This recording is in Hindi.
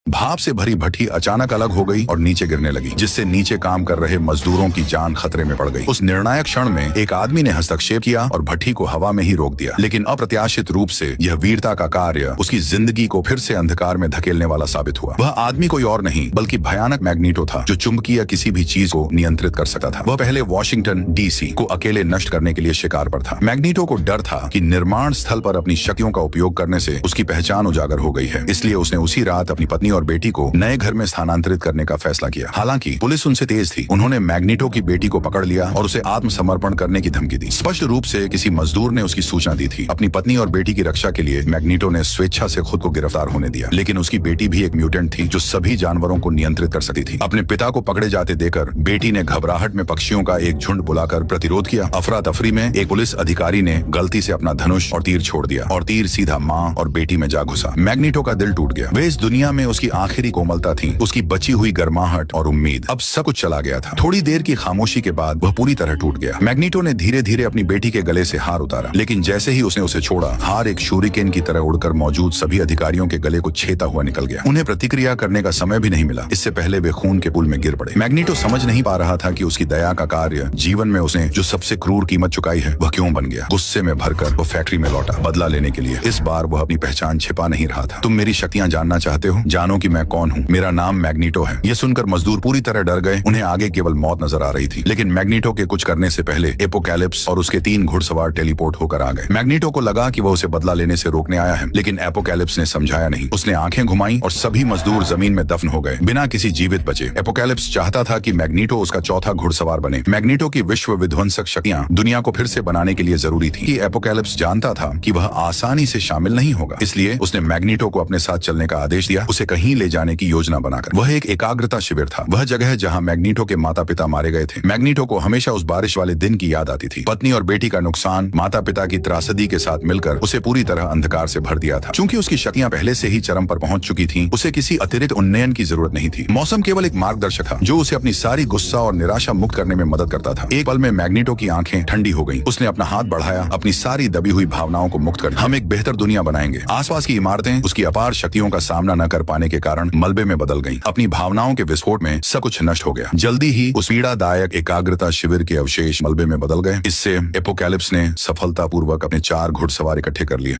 भाप से भरी भट्टी अचानक अलग हो गई और नीचे गिरने लगी, जिससे नीचे काम कर रहे मजदूरों की जान खतरे में पड़ गई। उस निर्णायक क्षण में एक आदमी ने हस्तक्षेप किया और भट्टी को हवा में ही रोक दिया, लेकिन अप्रत्याशित रूप से यह वीरता का कार्य उसकी जिंदगी को फिर से अंधकार में धकेलने वाला साबित हुआ। वह आदमी कोई और नहीं बल्कि भयानक मैग्नीटो था, जो चुंबकीय किसी भी चीज को नियंत्रित कर सकता था। वह पहले वॉशिंगटन डीसी को अकेले नष्ट करने के लिए शिकार पर था। मैग्नीटो को डर था कि निर्माण स्थल पर अपनी शक्तियों का उपयोग करने से उसकी पहचान उजागर हो गई है, इसलिए उसने उसी रात अपनी पत्नी और बेटी को नए घर में स्थानांतरित करने का फैसला किया। हालांकि पुलिस उनसे तेज थी। उन्होंने मैग्नीटो की बेटी को पकड़ लिया और उसे आत्मसमर्पण करने की धमकी दी। स्पष्ट रूप से किसी मजदूर ने उसकी सूचना दी थी। अपनी पत्नी और बेटी की रक्षा के लिए मैग्नीटो ने स्वेच्छा से खुद को गिरफ्तार होने दिया, लेकिन उसकी बेटी भी एक म्यूटेंट थी जो सभी जानवरों को नियंत्रित कर सकती थी। अपने पिता को पकड़े जाते देखकर बेटी ने घबराहट में पक्षियों का एक झुंड बुलाकर प्रतिरोध किया। अफरा तफरी में एक पुलिस अधिकारी ने गलती से अपना धनुष और तीर छोड़ दिया और तीर सीधा माँ और बेटी में जा घुसा। मैग्नीटो का दिल टूट गया। वे इस दुनिया में उसकी आखिरी कोमलता थी, उसकी बची हुई गर्माहट और उम्मीद। अब सब कुछ चला गया था। थोड़ी देर की खामोशी के बाद वह पूरी तरह टूट गया। मैग्नीटो ने धीरे धीरे अपनी बेटी के गले से हार उतारा, लेकिन जैसे ही उसने उसे छोड़ा, हार एक शूरिकेन की तरह उड़कर मौजूद सभी अधिकारियों के गले को छेता हुआ निकल गया। उन्हें प्रतिक्रिया करने का समय भी नहीं मिला, इससे पहले वे खून के पुल में गिर पड़े। मैग्नीटो समझ नहीं पा रहा था कि उसकी दया का कार्य, जीवन में उसने जो सबसे क्रूर कीमत चुकाई है, वह क्यों बन गया। गुस्से में भरकर वो फैक्ट्री में लौटा, बदला लेने के लिए। इस बार वह अपनी पहचान छिपा नहीं रहा था। तुम मेरी शक्तियां जानना चाहते हो? जानो कि मैं कौन हूँ। मेरा नाम मैग्नीटो है। यह सुनकर मजदूर पूरी तरह डर गए। उन्हें आगे केवल मौत नजर आ रही थी, लेकिन मैग्नीटो के कुछ करने से पहले एपोकैलिप्स और उसके 3 घुड़सवार टेलीपोर्ट होकर आ गए। मैग्नीटो को लगा कि वह उसे बदला लेने से रोकने आया है, लेकिन एपोकैलिप्स ने समझाया नहीं। उसने आंखें घुमाई और सभी मजदूर जमीन में दफन हो गए, बिना किसी जीवित बचे। एपोकैलिप्स चाहता था कि मैग्नीटो उसका चौथा घुड़सवार बने। मैग्नीटो की विश्व विध्वंसक शक्तियां दुनिया को फिर से बनाने के लिए जरूरी थी। कि एपोकैलिप्स जानता था कि वह आसानी से शामिल नहीं होगा, इसलिए उसने मैग्नीटो को अपने साथ चलने का आदेश दिया, उसे कहीं ले जाने की योजना बनाकर। वह एक एकाग्रता शिविर था, वह जगह जहां मैग्नीटो के माता पिता मारे गए थे। मैग्नीटो को हमेशा उस बारिश वाले दिन की याद आती थी। पत्नी और बेटी का नुकसान माता पिता की त्रासदी के साथ मिलकर उसे पूरी तरह अंधकार से भर दिया था। चूंकि उसकी शक्तियां पहले से ही चरम पर पहुंच चुकी थीं, उसे किसी अतिरिक्त उन्नयन की जरूरत नहीं थी। मौसम केवल एक मार्गदर्शक था जो उसे अपनी सारी गुस्सा और निराशा मुक्त करने में मदद करता था। एक पल में मैग्नीटो की आंखें ठंडी हो गईं। उसने अपना हाथ बढ़ाया, अपनी सारी दबी हुई भावनाओं को मुक्त कर दिया। हम एक बेहतर दुनिया बनाएंगे। आसपास की इमारतें उसकी अपार शक्तियों का सामना न कर पाने के कारण मलबे में बदल गईं। अपनी भावनाओं के विस्फोट में सब कुछ नष्ट हो गया। जल्दी ही उस पीड़ादायक एकाग्रता शिविर के अवशेष मलबे में बदल गए। इससे एपोकैलिप्स ने सफलतापूर्वक अपने 4 घुड़सवार इकट्ठे कर लिए।